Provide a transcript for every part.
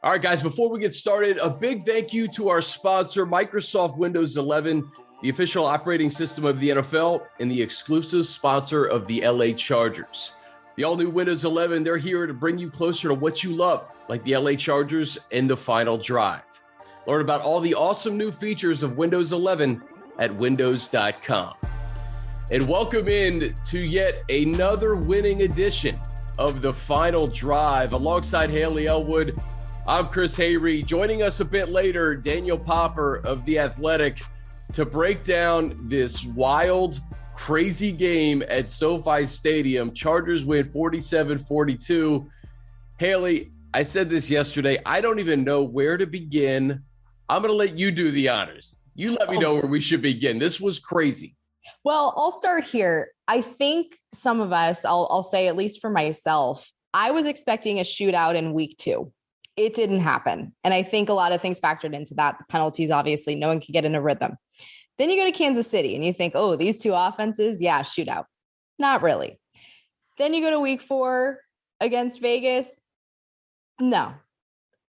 All right, guys, before we get started, a big thank you to our sponsor, Microsoft Windows 11, the official operating system of the NFL and the exclusive sponsor of the LA Chargers. The all-new Windows 11, they're here to bring you closer to what you love, like the LA Chargers and the final drive. Learn about all the awesome new features of Windows 11 at windows.com. And welcome in to yet another winning edition of the final drive. Alongside Haley Elwood, I'm Chris Hayrie. Joining us a bit later, Daniel Popper of The Athletic to break down this wild, crazy game at SoFi Stadium. Chargers win 47-42. Haley, I said this yesterday. I don't even know where to begin. I'm going to let you do the honors. You let me know where we should begin. This was crazy. Well, I'll start here. I think some of us, I'll say at least for myself, I was expecting a shootout in week 2. It didn't happen. And I think a lot of things factored into that. The penalties, obviously, no one could get in a rhythm. Then you go to Kansas City and you think, oh, these two offenses, yeah, shootout. Not really. Then you go to week 4 against Vegas. No.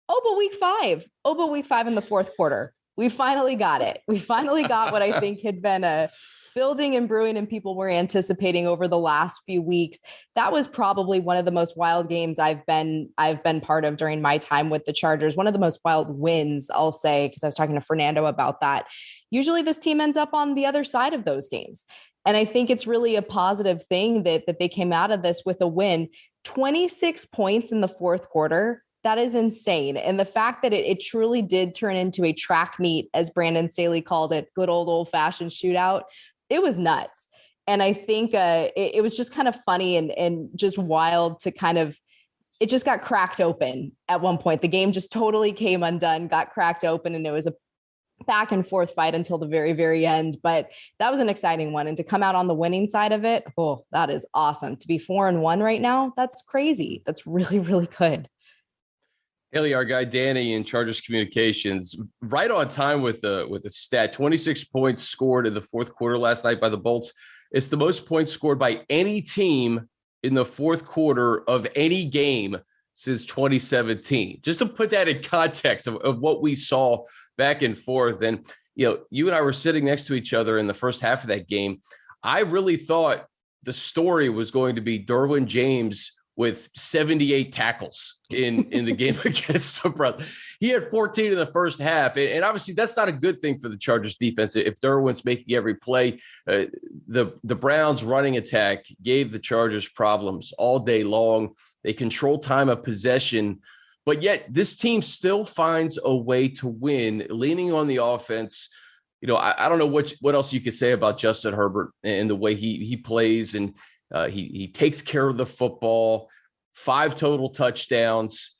But week 5. But week 5 in the fourth quarter. We finally got it. We finally got what I think had been a building and brewing and people were anticipating over the last few weeks. That was probably one of the most wild games I've been part of during my time with the Chargers. One of the most wild wins, I'll say, because I was talking to Fernando about that. Usually this team ends up on the other side of those games. And I think it's really a positive thing that they came out of this with a win. 26 points in the fourth quarter. That is insane. And the fact that it truly did turn into a track meet, as Brandon Staley called it, good old fashioned shootout. It was nuts. And I think it was just kind of funny and just wild to kind of, it just got cracked open at one point. The game just totally came undone, got cracked open, and it was a back and forth fight until the very, very end. But that was an exciting one. And to come out on the winning side of it, oh, that is awesome. To be 4-1 right now, that's crazy. That's really, really good. Haley, our guy Danny in Chargers Communications, right on time with the stat. 26 points scored in the fourth quarter last night by the Bolts. It's the most points scored by any team in the fourth quarter of any game since 2017. Just to put that in context of what we saw back and forth. And, you and I were sitting next to each other in the first half of that game. I really thought the story was going to be Derwin James with 78 tackles in the game against the Browns. He had 14 in the first half. And obviously that's not a good thing for the Chargers defense. If Derwin's making every play, the Browns running attack gave the Chargers problems all day long. They control time of possession, but yet this team still finds a way to win, leaning on the offense. I don't know what else you could say about Justin Herbert and the way he plays, and he takes care of the football. 5 total touchdowns.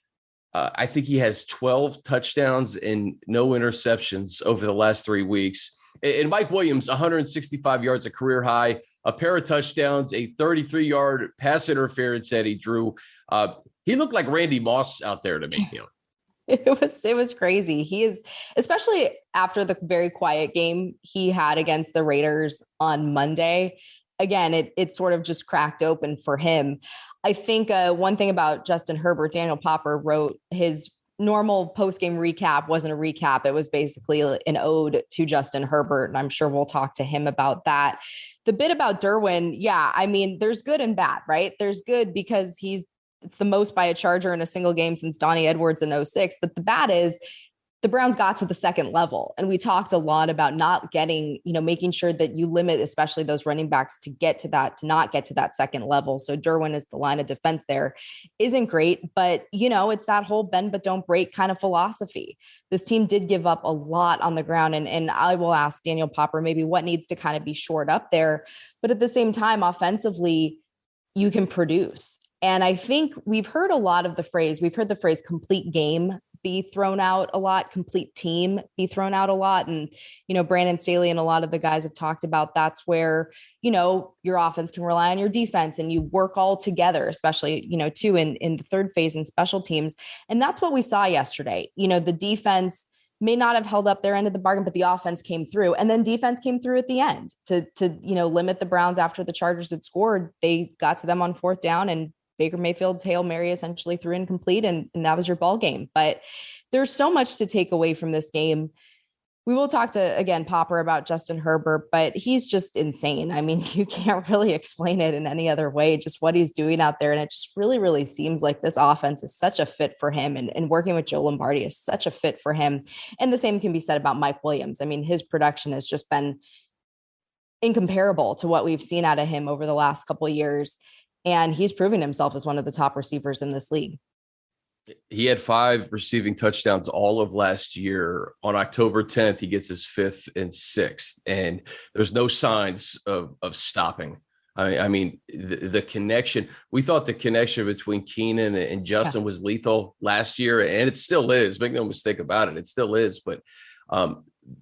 I think he has 12 touchdowns and no interceptions over the last 3 weeks. And Mike Williams, 165 yards, a career high, a pair of touchdowns, a 33-yard pass interference that he drew. He looked like Randy Moss out there to me. It was crazy. He is, especially after the very quiet game he had against the Raiders on Monday. Again, it sort of just cracked open for him. I think one thing about Justin Herbert, Daniel Popper wrote his normal post-game recap wasn't a recap. It was basically an ode to Justin Herbert. And I'm sure we'll talk to him about that. The bit about Derwin, yeah, I mean, there's good and bad, right? There's good because it's the most by a Charger in a single game since Donnie Edwards in 2006. But the bad is the Browns got to the second level. And we talked a lot about not getting, making sure that you limit, especially those running backs to not get to that second level. So Derwin is the line of defense there isn't great, but it's that whole bend, but don't break kind of philosophy. This team did give up a lot on the ground. And I will ask Daniel Popper, maybe what needs to kind of be shored up there. But at the same time, offensively, you can produce. And I think we've heard the phrase complete game be thrown out a lot, complete team be thrown out a lot. And, Brandon Staley and a lot of the guys have talked about that's where, your offense can rely on your defense and you work all together, especially, too, in the third phase in special teams. And that's what we saw yesterday. The defense may not have held up their end of the bargain, but the offense came through, and then defense came through at the end to limit the Browns after the Chargers had scored. They got to them on fourth down and Baker Mayfield's Hail Mary essentially threw incomplete, and that was your ball game. But there's so much to take away from this game. We will talk to, again, Popper about Justin Herbert, but he's just insane. I mean, you can't really explain it in any other way, just what he's doing out there. And it just really, really seems like this offense is such a fit for him. And working with Joe Lombardi is such a fit for him. And the same can be said about Mike Williams. I mean, his production has just been incomparable to what we've seen out of him over the last couple of years. And he's proven himself as one of the top receivers in this league. He had 5 receiving touchdowns all of last year. On October 10th, he gets his 5th and 6th, and there's no signs of stopping. I mean, the connection, we thought the connection between Keenan and Justin was lethal last year, and it still is. Make no mistake about it. It still is. But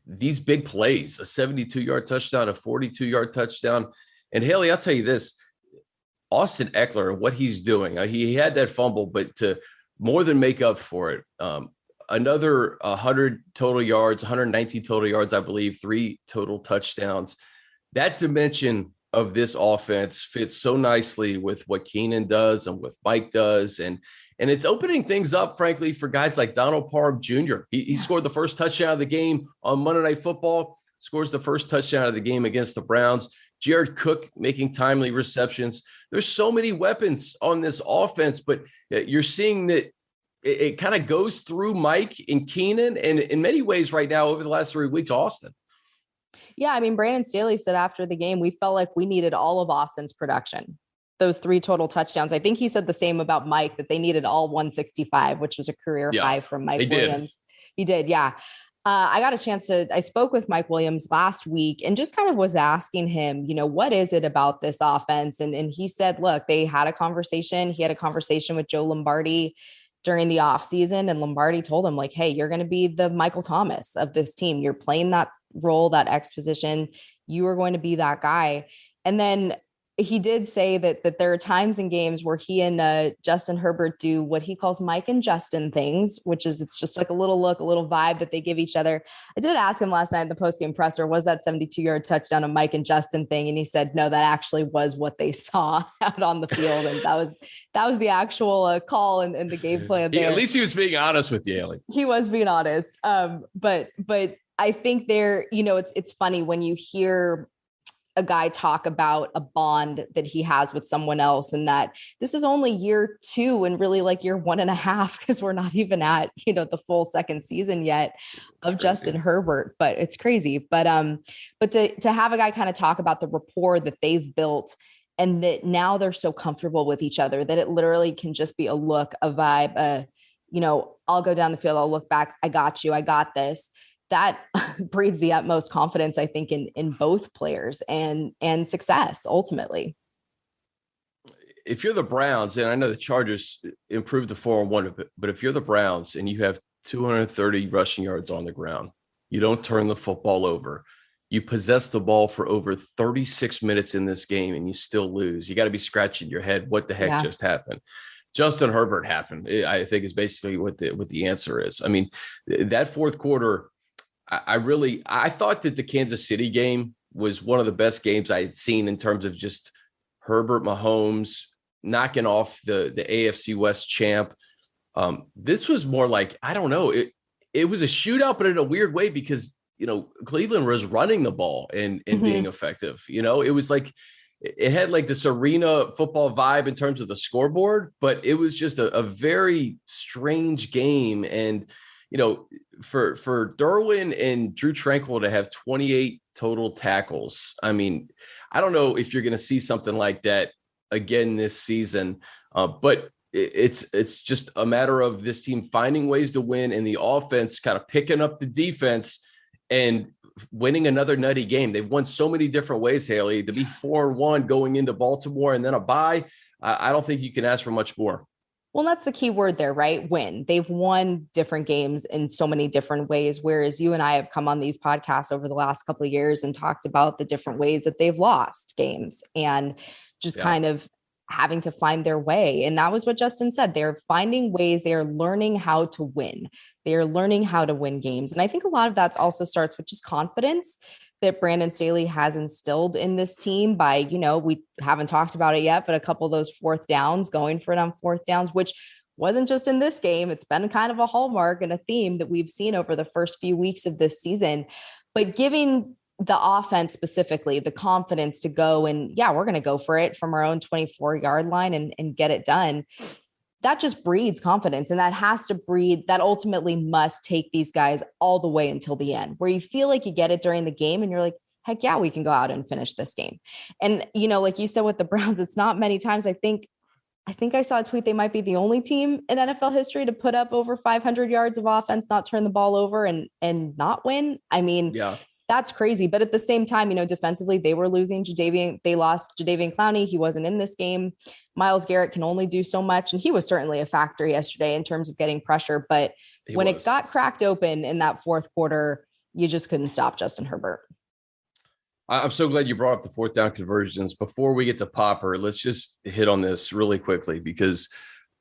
these big plays, a 72-yard touchdown, a 42-yard touchdown. And Haley, I'll tell you this, Austin Eckler, what he's doing, he had that fumble, but to more than make up for it, another 100 total yards, 119 total yards, I believe, 3 total touchdowns. That dimension of this offense fits so nicely with what Keenan does and what Mike does. And it's opening things up, frankly, for guys like Donald Parham Jr. He scored the first touchdown of the game on Monday Night Football, scores the first touchdown of the game against the Browns. Jared Cook making timely receptions. There's so many weapons on this offense, but you're seeing that it kind of goes through Mike and Keenan, and in many ways right now over the last 3 weeks, Austin. Yeah, I mean, Brandon Staley said after the game, we felt like we needed all of Austin's production, those 3 total touchdowns. I think he said the same about Mike, that they needed all 165, which was a career high from Mike Williams. He did, yeah. I spoke with Mike Williams last week and just kind of was asking him, what is it about this offense? And he said, look, they had a conversation. He had a conversation with Joe Lombardi during the offseason, and Lombardi told him, like, hey, you're going to be the Michael Thomas of this team. You're playing that role, that X position. You are going to be that guy. And then he did say that there are times in games where he and Justin Herbert do what he calls Mike and Justin things, which is, it's just like a little look, a little vibe that they give each other. I did ask him last night in the postgame presser, was that 72-yard touchdown a Mike and Justin thing? And he said, no, that actually was what they saw out on the field. And that was the actual call and the game plan there. At least he was being honest with you, Haley. He was being honest. But I think it's funny when you hear a guy talk about a bond that he has with someone else, and that this is only year 2 and really like year 1.5, because we're not even at, the full second season yet of Justin Herbert, but it's crazy. But to have a guy kind of talk about the rapport that they've built, and that now they're so comfortable with each other that it literally can just be a look, a vibe, I'll go down the field, I'll look back, I got you, I got this. That breeds the utmost confidence, I think, in both players and success ultimately. If you're the Browns, and I know the Chargers improved the 4-1, but if you're the Browns and you have 230 rushing yards on the ground, you don't turn the football over, you possess the ball for over 36 minutes in this game, and you still lose, you got to be scratching your head. What the heck just happened? Justin Herbert happened, I think, is basically what the answer is. I mean, that fourth quarter, I thought that the Kansas City game was one of the best games I had seen in terms of just Herbert Mahomes knocking off the AFC West champ. This was more like, I don't know, it was a shootout, but in a weird way, because, Cleveland was running the ball and being effective. It was like, it had like this arena football vibe in terms of the scoreboard, but it was just a very strange game. And, for Derwin and Drew Tranquill to have 28 total tackles, I mean, I don't know if you're going to see something like that again this season, but it's just a matter of this team finding ways to win, and the offense kind of picking up the defense and winning another nutty game. They've won so many different ways, Haley, to be 4-1 going into Baltimore and then a bye. I don't think you can ask for much more. Well, that's the key word there, right? Win. They've won different games in so many different ways, whereas you and I have come on these podcasts over the last couple of years and talked about the different ways that they've lost games and just kind of having to find their way. And that was what Justin said. They're finding ways. They are learning how to win. They are learning how to win games. And I think a lot of that also starts with just confidence, that Brandon Staley has instilled in this team by, we haven't talked about it yet, but a couple of those fourth downs, going for it on fourth downs, which wasn't just in this game. It's been kind of a hallmark and a theme that we've seen over the first few weeks of this season, but giving the offense specifically the confidence to go and we're going to go for it from our own 24-yard line and get it done. That just breeds confidence, and that ultimately must take these guys all the way until the end, where you feel like you get it during the game and you're like, heck yeah, we can go out and finish this game. And, like you said, with the Browns, it's not many times. I think I saw a tweet. They might be the only team in NFL history to put up over 500 yards of offense, not turn the ball over and not win. I mean, that's crazy. But at the same time, defensively, they were losing they lost Jadeveon Clowney. He wasn't in this game. Myles Garrett can only do so much. And he was certainly a factor yesterday in terms of getting pressure. But it got cracked open in that fourth quarter, you just couldn't stop Justin Herbert. I'm so glad you brought up the fourth down conversions. Before we get to Popper, let's just hit on this really quickly, because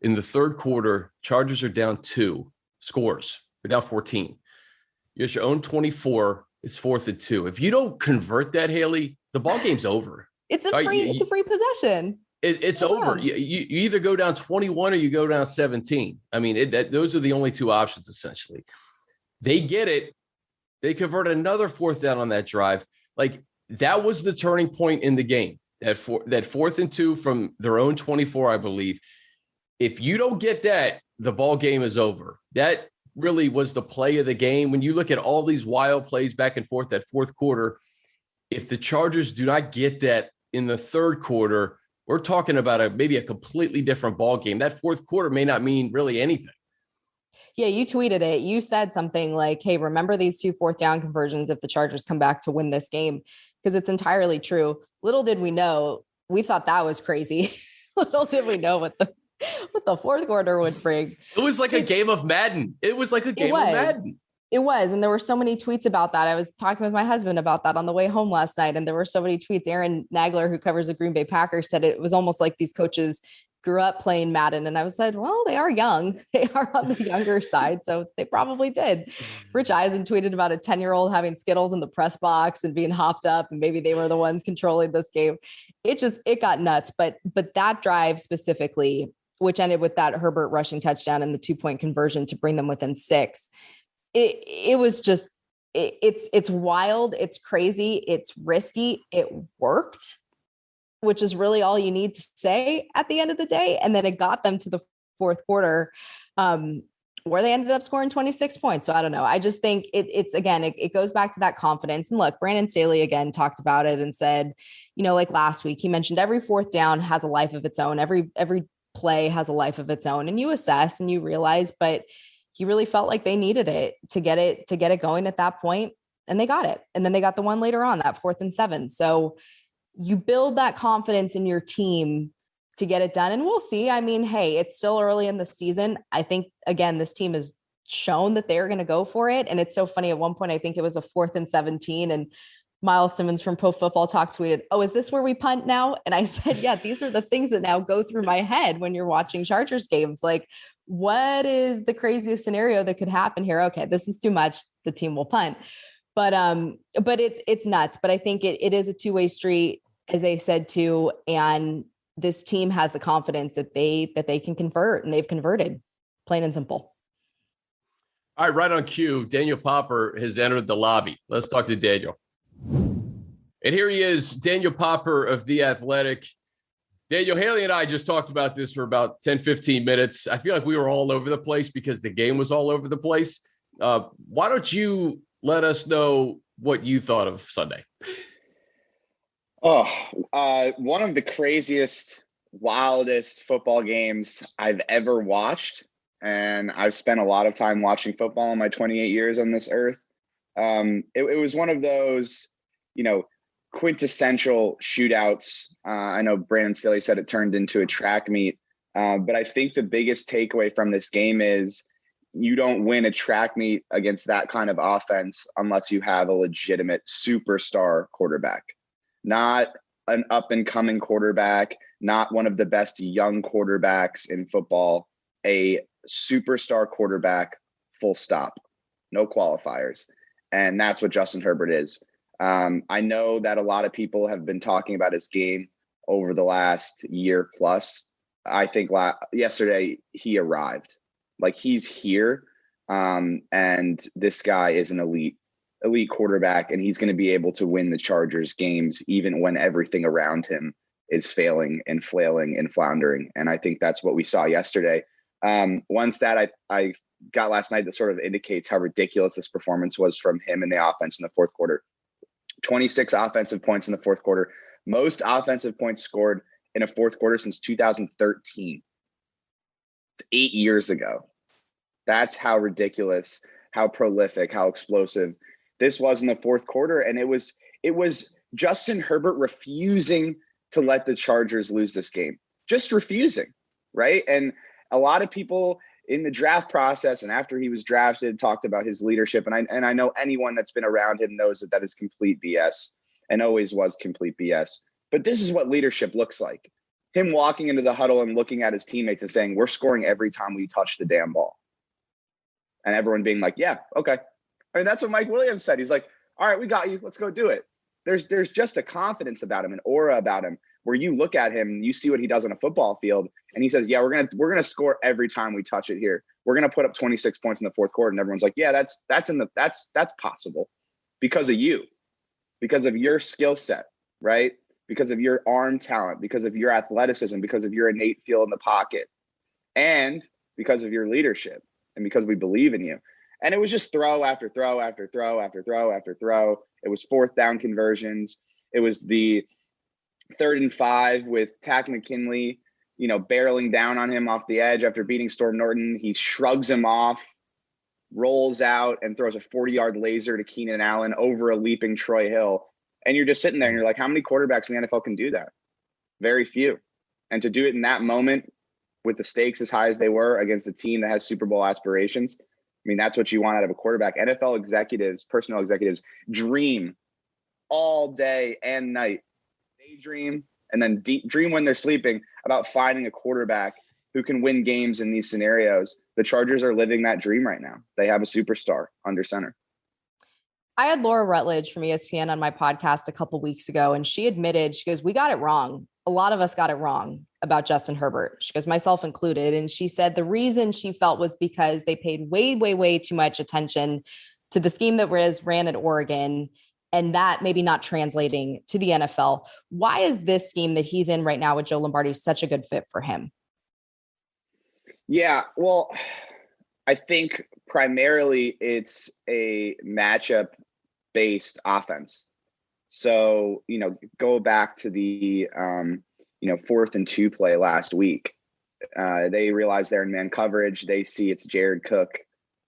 in the third quarter, Chargers are down 2 scores. They're down 14. You got your own 24. It's 4th and 2. If you don't convert that, Haley, the ball game's over. It's a free possession. It's over. You either go down 21 or you go down 17. I mean, those are the only 2 options, essentially. They get it. They convert another fourth down on that drive. Like, that was the turning point in the game, that 4th and 2 from their own 24, I believe. If you don't get that, the ball game is over. That really was the play of the game. When you look at all these wild plays back and forth that fourth quarter, if the Chargers do not get that in the third quarter, we're talking about maybe a completely different ball game. That fourth quarter may not mean really anything. Yeah, you tweeted it. You said something like, hey, remember these 2 fourth down conversions if the Chargers come back to win this game, because it's entirely true. Little did we know, we thought that was crazy. Little did we know what the fourth quarter would bring. It was like a game of Madden. It was like a game of Madden. It was. And there were so many tweets about that. I was talking with my husband about that on the way home last night. And there were so many tweets. Aaron Nagler, who covers the Green Bay Packers, said it was almost like these coaches grew up playing Madden. And I was like, well, they are young. They are on the younger side. So they probably did. Rich Eisen tweeted about a 10-year-old having Skittles in the press box and being hopped up. And maybe they were the ones controlling this game. It got nuts. But that drive specifically, which ended with that Herbert rushing touchdown and the 2-point conversion to bring them within 6. It was just, it's wild. It's crazy. It's risky. It worked, which is really all you need to say at the end of the day. And then it got them to the fourth quarter, where they ended up scoring 26 points. So I don't know. I just think it goes back to that confidence. And look, Brandon Staley again talked about it and said, like last week, he mentioned every fourth down has a life of its own. Every play has a life of its own, and you assess and you realize, but he really felt like they needed it to get it going at that point, and they got it. And then they got the one later on, that 4th and 7. So you build that confidence in your team to get it done. And we'll see. I mean, hey, it's still early in the season. I think, again, this team has shown that they're going to go for it. And it's so funny. At one point, I think it was a 4th and 17, and Miles Simmons from Pro Football Talk tweeted, "Oh, is this where we punt now?" And I said, yeah, these are the things that now go through my head when you're watching Chargers games. Like, what is the craziest scenario that could happen here? Okay, this is too much. The team will punt. But it's nuts. But I think it is a two-way street, as they said too. And this team has the confidence that they can convert, and they've converted, plain and simple. All right, right on cue, Daniel Popper has entered the lobby. Let's talk to Daniel. And here he is, Daniel Popper of The Athletic. Daniel, Haley and I just talked about this for about 10, 15 minutes. I feel like we were all over the place because the game was all over the place. Why don't you let us know what you thought of Sunday? One of the craziest, wildest football games I've ever watched. And I've spent a lot of time watching football in my 28 years on this earth. It was one of those, quintessential shootouts. I know Brandon Staley said it turned into a track meet, but I think the biggest takeaway from this game is you don't win a track meet against that kind of offense unless you have a legitimate superstar quarterback, not an up-and-coming quarterback, not one of the best young quarterbacks in football, a superstar quarterback, full stop, no qualifiers. And that's what Justin Herbert is. I know that a lot of people have been talking about his game over the last year plus. I think yesterday he arrived. Like, he's here. And this guy is an elite quarterback, and he's going to be able to win the Chargers games even when everything around him is failing and flailing and floundering. And I think that's what we saw yesterday. One stat I got last night that sort of indicates how ridiculous this performance was from him in the offense in the fourth quarter. 26 offensive points in the fourth quarter. Most offensive points scored in a fourth quarter since 2013. It's 8 years ago. That's how ridiculous, how prolific, how explosive this was in the fourth quarter. And it was Justin Herbert refusing to let the Chargers lose this game. Just refusing, right? And a lot of people in the draft process and after he was drafted talked about his leadership. And I know anyone that's been around him knows that is complete BS and always was complete BS. But this is what leadership looks like. Him walking into the huddle and looking at his teammates and saying, we're scoring every time we touch the damn ball. And everyone being like, yeah, okay. I mean, that's what Mike Williams said. He's like, all right, we got you. Let's go do it. There's just a confidence about him, an aura about him, where you look at him and you see what he does on a football field. And he says, yeah, we're gonna score every time we touch it here. We're gonna put up 26 points in the fourth quarter. And everyone's like, yeah, that's possible because of you, because of your skill set, right? Because of your arm talent, because of your athleticism, because of your innate feel in the pocket, and because of your leadership, and because we believe in you. And it was just throw after throw after throw after throw after throw. It was fourth down conversions. It was the 3rd and 5 with Tack McKinley, barreling down on him off the edge after beating Storm Norton. He shrugs him off, rolls out, and throws a 40-yard laser to Keenan Allen over a leaping Troy Hill. And you're just sitting there and you're like, how many quarterbacks in the NFL can do that? Very few. And to do it in that moment with the stakes as high as they were against a team that has Super Bowl aspirations, I mean, that's what you want out of a quarterback. NFL executives, personnel executives, dream all day and night. They dream and then dream when they're sleeping about finding a quarterback who can win games in these scenarios. The Chargers are living that dream right now. They have a superstar under center. I had Laura Rutledge from ESPN on my podcast a couple of weeks ago, and she admitted, she goes, we got it wrong. A lot of us got it wrong about Justin Herbert. She goes, myself included. And she said the reason she felt was because they paid way, way, way too much attention to the scheme that ran at Oregon, and that maybe not translating to the NFL. Why is this scheme that he's in right now with Joe Lombardi such a good fit for him? Yeah, well, I think primarily it's a matchup-based offense. So, go back to the, 4th and 2 play last week. They realize they're in man coverage. They see it's Jared Cook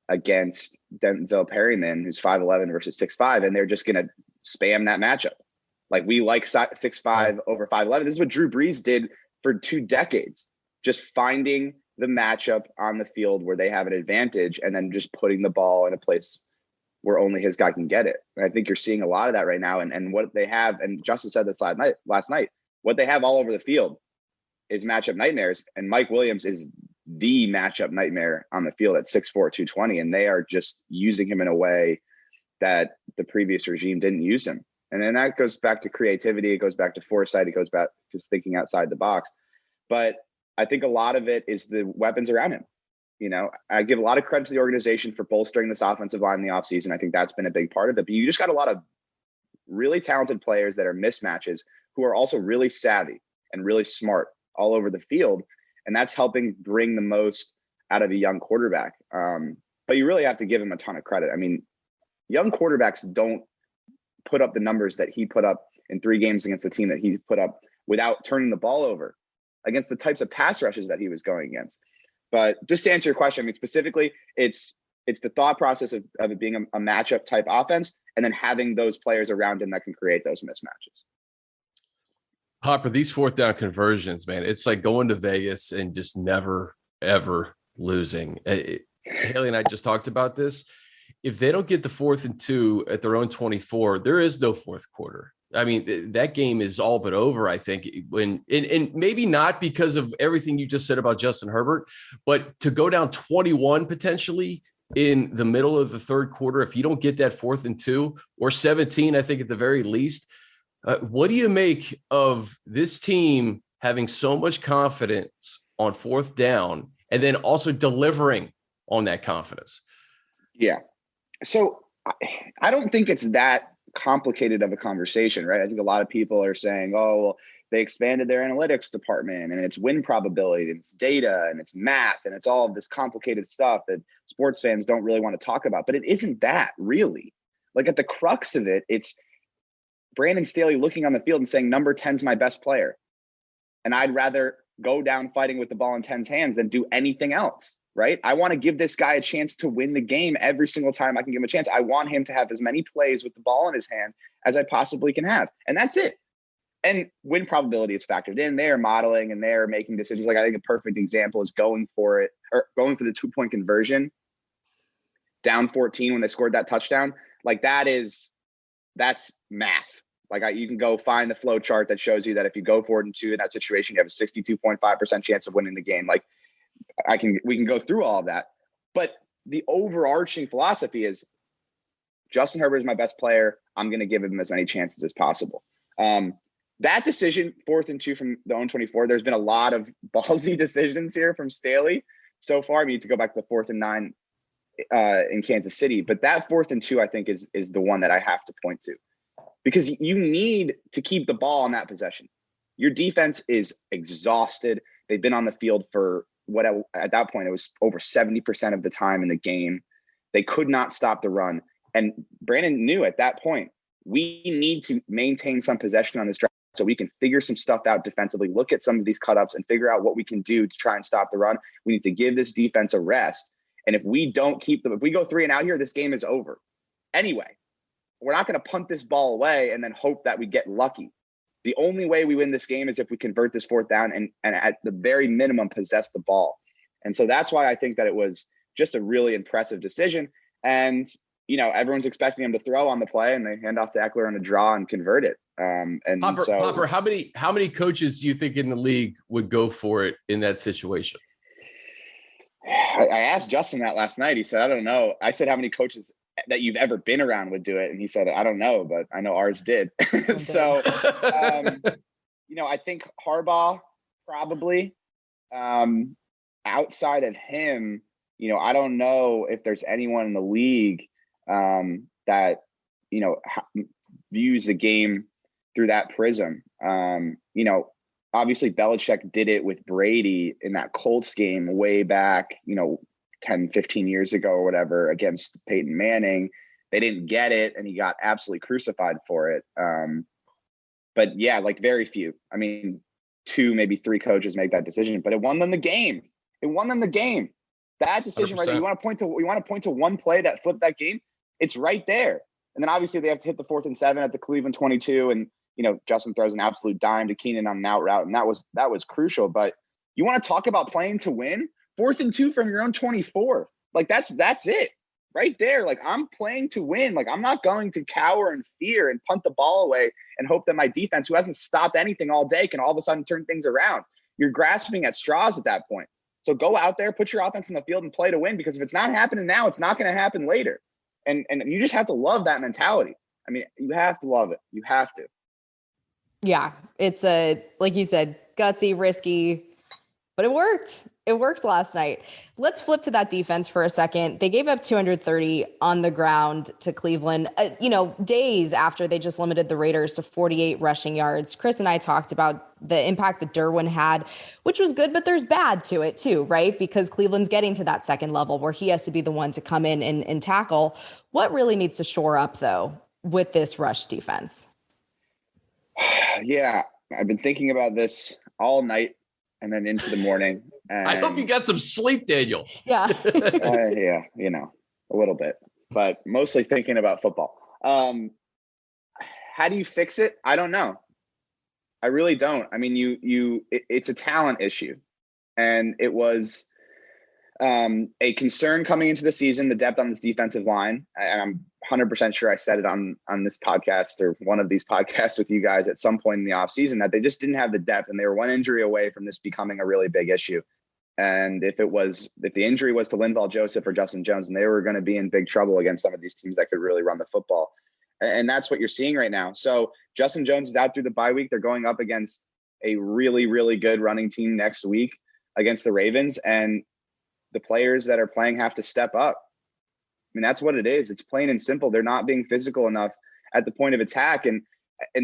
against Denzel Perryman, who's 5'11" versus 6'5", and they're just going to spam that matchup. Like, we like 6'5" over 5'11". This is what Drew Brees did for 2 decades, just finding the matchup on the field where they have an advantage and then just putting the ball in a place where only his guy can get it. And I think you're seeing a lot of that right now. And what they have, and Justin said this last night, what they have all over the field is matchup nightmares. And Mike Williams is the matchup nightmare on the field at 6'4", 220. And they are just using him in a way that the previous regime didn't use him. And then that goes back to creativity. It goes back to foresight. It goes back to thinking outside the box. But I think a lot of it is the weapons around him. I give a lot of credit to the organization for bolstering this offensive line in the offseason. I think that's been a big part of it. But you just got a lot of really talented players that are mismatches who are also really savvy and really smart all over the field. And that's helping bring the most out of a young quarterback. But you really have to give him a ton of credit. I mean, young quarterbacks don't put up the numbers that he put up in 3 games against the team that he put up without turning the ball over, against the types of pass rushes that he was going against. But just to answer your question, I mean, specifically, it's the thought process of it being a matchup type offense, and then having those players around him that can create those mismatches. Hopper, these 4th down conversions, man, it's like going to Vegas and just never, ever losing. Haley and I just talked about this. If they don't get the 4th and 2 at their own 24, there is no fourth quarter. I mean, that game is all but over, I think, and maybe not because of everything you just said about Justin Herbert, but to go down 21 potentially in the middle of the third quarter, if you don't get that 4th and 2 or 17, I think at the very least, what do you make of this team having so much confidence on 4th down and then also delivering on that confidence? Yeah. So I don't think it's that complicated of a conversation, right? I think a lot of people are saying, oh, well, they expanded their analytics department and it's win probability and it's data and it's math and it's all of this complicated stuff that sports fans don't really want to talk about. But it isn't that really. Like at the crux of it, it's Brandon Staley looking on the field and saying, number 10's my best player. And I'd rather go down fighting with the ball in 10's hands than do anything else, right? I want to give this guy a chance to win the game every single time I can give him a chance. I want him to have as many plays with the ball in his hand as I possibly can have. And that's it. And win probability is factored in. They're modeling and they're making decisions. Like I think a perfect example is going for it or going for the 2-point conversion down 14 when they scored that touchdown. Like that's math. Like you can go find the flow chart that shows you that if you go for it in 2 in that situation, you have a 62.5% chance of winning the game. Like we can go through all of that. But the overarching philosophy is Justin Herbert is my best player. I'm going to give him as many chances as possible. That decision, 4th and 2 from the own 24, there's been a lot of ballsy decisions here from Staley so far. I mean, to go back to the 4th and 9 in Kansas City, but that 4th and 2, I think is the one that I have to point to because you need to keep the ball in that possession. Your defense is exhausted. They've been on the field for at that point, it was over 70% of the time in the game. They could not stop the run. And Brandon knew at that point, we need to maintain some possession on this drive so we can figure some stuff out defensively, look at some of these cut-ups and figure out what we can do to try and stop the run. We need to give this defense a rest. And if we don't keep them, if we go 3 and out here, this game is over. Anyway, we're not going to punt this ball away and then hope that we get lucky. The only way we win this game is if we convert this 4th down and at the very minimum possess the ball. And so that's why I think that it was just a really impressive decision. And, you know, everyone's expecting him to throw on the play and they hand off to Eckler on a draw and convert it. And Popper, how many coaches do you think in the league would go for it in that situation? I asked Justin that last night. He said, I don't know. I said, how many coaches that you've ever been around would do it? And he said, I don't know, but I know ours did. So, you know, I think Harbaugh probably outside of him, you know, I don't know if there's anyone in the league that, you know, views the game through that prism. You know, obviously Belichick did it with Brady in that Colts game way back, you know, 10, 15 years ago or whatever against Peyton Manning. They didn't get it and he got absolutely crucified for it. But yeah, like very few. I mean, 2, maybe 3 coaches make that decision, but it won them the game. That decision 100%. Right there, you want to point to one play that flipped that game. It's right there. And then obviously they have to hit the 4th and 7 at the Cleveland 22. And, you know, Justin throws an absolute dime to Keenan on an out route. And that was crucial. But you want to talk about playing to win? 4th and 2 from your own 24. Like that's it right there. Like I'm playing to win. Like I'm not going to cower and fear and punt the ball away and hope that my defense, who hasn't stopped anything all day, can all of a sudden turn things around. You're grasping at straws at that point. So go out there, put your offense in the field and play to win, because if it's not happening now, it's not going to happen later. And you just have to love that mentality. I mean, you have to love it. You have to. Yeah. It's like you said, gutsy, risky, but it worked. It worked last night. Let's flip to that defense for a second. They gave up 230 on the ground to Cleveland, days after they just limited the Raiders to 48 rushing yards. Chris and I talked about the impact that Derwin had, which was good, but there's bad to it too, right? Because Cleveland's getting to that second level where he has to be the one to come in and tackle. What really needs to shore up, though, with this rush defense? Yeah, I've been thinking about this all night and then into the morning. And, I hope you got some sleep, Daniel. Yeah. Yeah, a little bit, but mostly thinking about football. How do you fix it? I don't know. I really don't. I mean, it's a talent issue, and it was a concern coming into the season, the depth on this defensive line. And I'm 100% sure I said it on this podcast or one of these podcasts with you guys at some point in the offseason that they just didn't have the depth, and they were one injury away from this becoming a really big issue. And if the injury was to Linval Joseph or Justin Jones, and they were going to be in big trouble against some of these teams that could really run the football. And that's what you're seeing right now. So Justin Jones is out through the bye week. They're going up against a really, really good running team next week against the Ravens. And the players that are playing have to step up. I mean, that's what it is. It's plain and simple. They're not being physical enough at the point of attack. And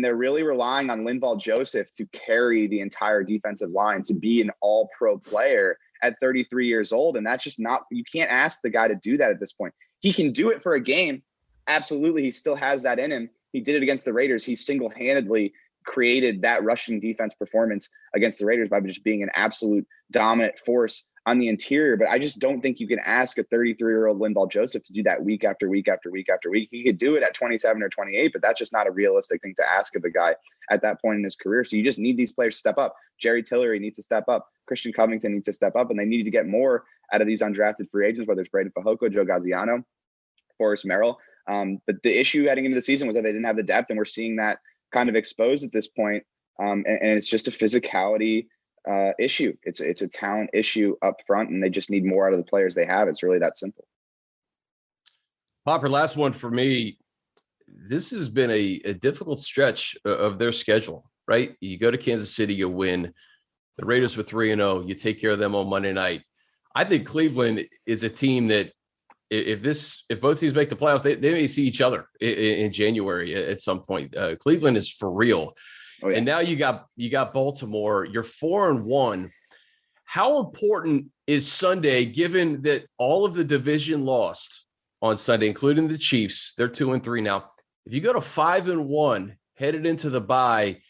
they're really relying on Linval Joseph to carry the entire defensive line, to be an all-pro player at 33 years old. And that's just not, you can't ask the guy to do that at this point. He can do it for a game. Absolutely. He still has that in him. He did it against the Raiders. He single-handedly created that rushing defense performance against the Raiders by just being an absolute dominant force on the interior. But I just don't think you can ask a 33-year-old Linval Joseph to do that week after week after week after week. He could do it at 27 or 28, but that's just not a realistic thing to ask of a guy at that point in his career. So you just need these players to step up. Jerry Tillery needs to step up. Christian Covington needs to step up, and they need to get more out of these undrafted free agents, whether it's Braden Fajoko, Joe Gaziano, Forrest Merrill. But the issue heading into the season was that they didn't have the depth, and we're seeing that kind of exposed at this point. And it's just a physicality issue. It's a talent issue up front, and they just need more out of the players they have. It's really that simple. Popper, last one for me. This has been a difficult stretch of their schedule, right? You go to Kansas City, you win. The Raiders were 3-0. You take care of them on Monday night. I think Cleveland is a team that if both teams make the playoffs, they may see each other in January at some point. Cleveland is for real. Oh, yeah. And now you got Baltimore. You're 4-1. How important is Sunday, given that all of the division lost on Sunday, including the Chiefs? They're 2-3 now. If you go to 5-1, headed into the bye,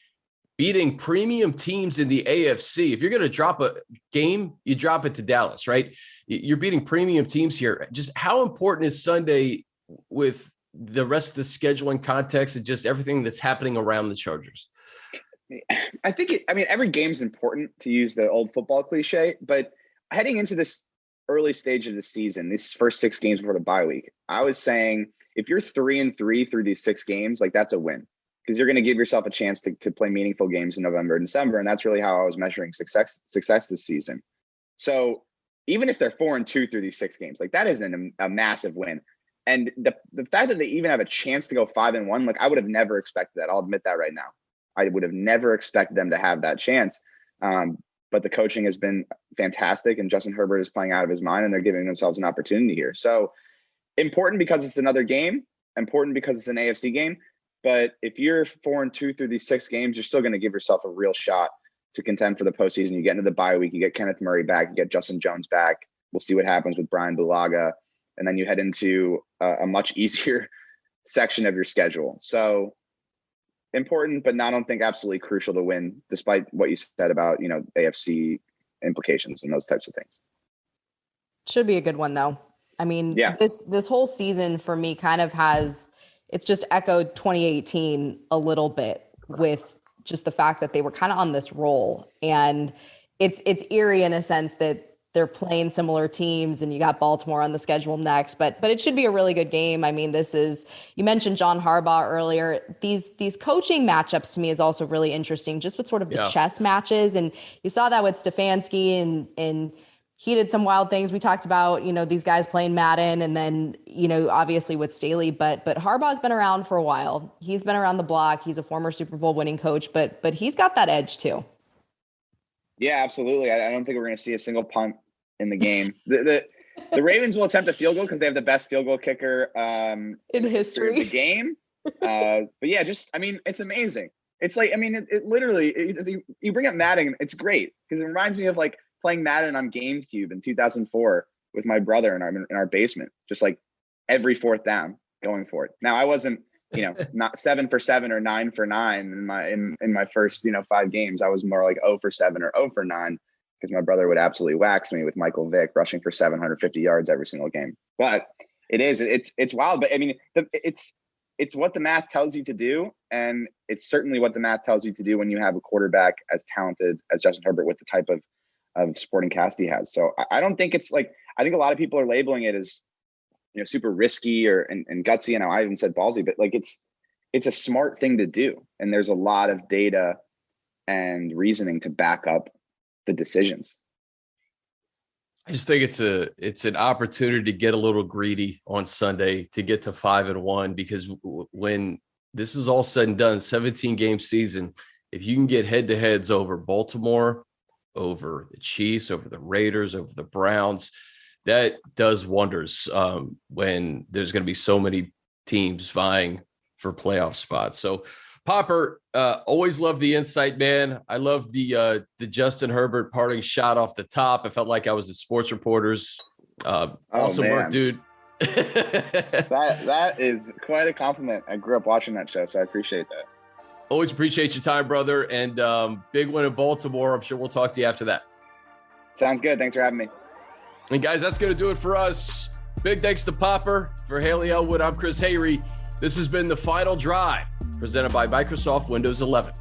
beating premium teams in the AFC, if you're going to drop a game, you drop it to Dallas, right? You're beating premium teams here. Just how important is Sunday with the rest of the scheduling context and just everything that's happening around the Chargers? I think every game's important, to use the old football cliche, but heading into this early stage of the season, these first 6 games before the bye week, I was saying if you're 3-3 through these 6 games, like that's a win, because you're going to give yourself a chance to play meaningful games in November and December. And that's really how I was measuring success this season. So even if they're 4-2 through these 6 games, like that isn't a massive win. And the fact that they even have a chance to go 5-1, like I would have never expected that. I'll admit that right now. I would have never expected them to have that chance. But the coaching has been fantastic, and Justin Herbert is playing out of his mind, and they're giving themselves an opportunity here. So important because it's another game, important because it's an AFC game. But if you're 4-2 through these 6 games, you're still going to give yourself a real shot to contend for the postseason. You get into the bye week, you get Kenneth Murray back, you get Justin Jones back. We'll see what happens with Brian Bulaga. And then you head into a much easier section of your schedule. So important, but I don't think absolutely crucial to win, despite what you said about, AFC implications and those types of things. Should be a good one, though. I mean, yeah. This whole season for me kind of it's just echoed 2018 a little bit with just the fact that they were kind of on this roll. And it's eerie in a sense that they're playing similar teams and you got Baltimore on the schedule next, but it should be a really good game. I mean, you mentioned John Harbaugh earlier. These coaching matchups to me is also really interesting, just with sort of the chess matches. And you saw that with Stefanski and he did some wild things. We talked about, these guys playing Madden and then, obviously with Staley, but Harbaugh's been around for a while. He's been around the block. He's a former Super Bowl winning coach, but he's got that edge too. Yeah, absolutely. I don't think we're going to see a single punt in the game. The Ravens will attempt a field goal because they have the best field goal kicker in history of the game. But yeah, it's amazing. It's like, it literally, you bring up Madden, it's great because it reminds me of like playing Madden on GameCube in 2004 with my brother in our basement, just like every 4th down going for it. Now I wasn't, not 7 for 7 or 9 for 9 in my first, 5 games. I was more like 0 for 7 or 0 for 9 because my brother would absolutely wax me with Michael Vick rushing for 750 yards every single game. But it's wild. But it's what the math tells you to do. And it's certainly what the math tells you to do when you have a quarterback as talented as Justin Herbert with the type of supporting cast he has. So I don't think it's like, I think a lot of people are labeling it as, super risky and gutsy. And I even said ballsy, but like, it's a smart thing to do. And there's a lot of data and reasoning to back up the decisions. I just think it's an opportunity to get a little greedy on Sunday to get to 5-1, because when this is all said and done, 17 game season, if you can get head to heads over Baltimore, over the Chiefs, over the Raiders, over the Browns, that does wonders when there's going to be so many teams vying for playoff spots. So Popper, always love the insight, man. I love the Justin Herbert parting shot off the top. I felt like I was at Sports Reporters. Awesome work, dude. that is quite a compliment. I grew up watching that show, so I appreciate that. Always appreciate your time, brother. And big win in Baltimore. I'm sure we'll talk to you after that. Sounds good. Thanks for having me. And guys, that's going to do it for us. Big thanks to Popper. For Haley Elwood, I'm Chris Hayre. This has been The Final Drive, presented by Microsoft Windows 11.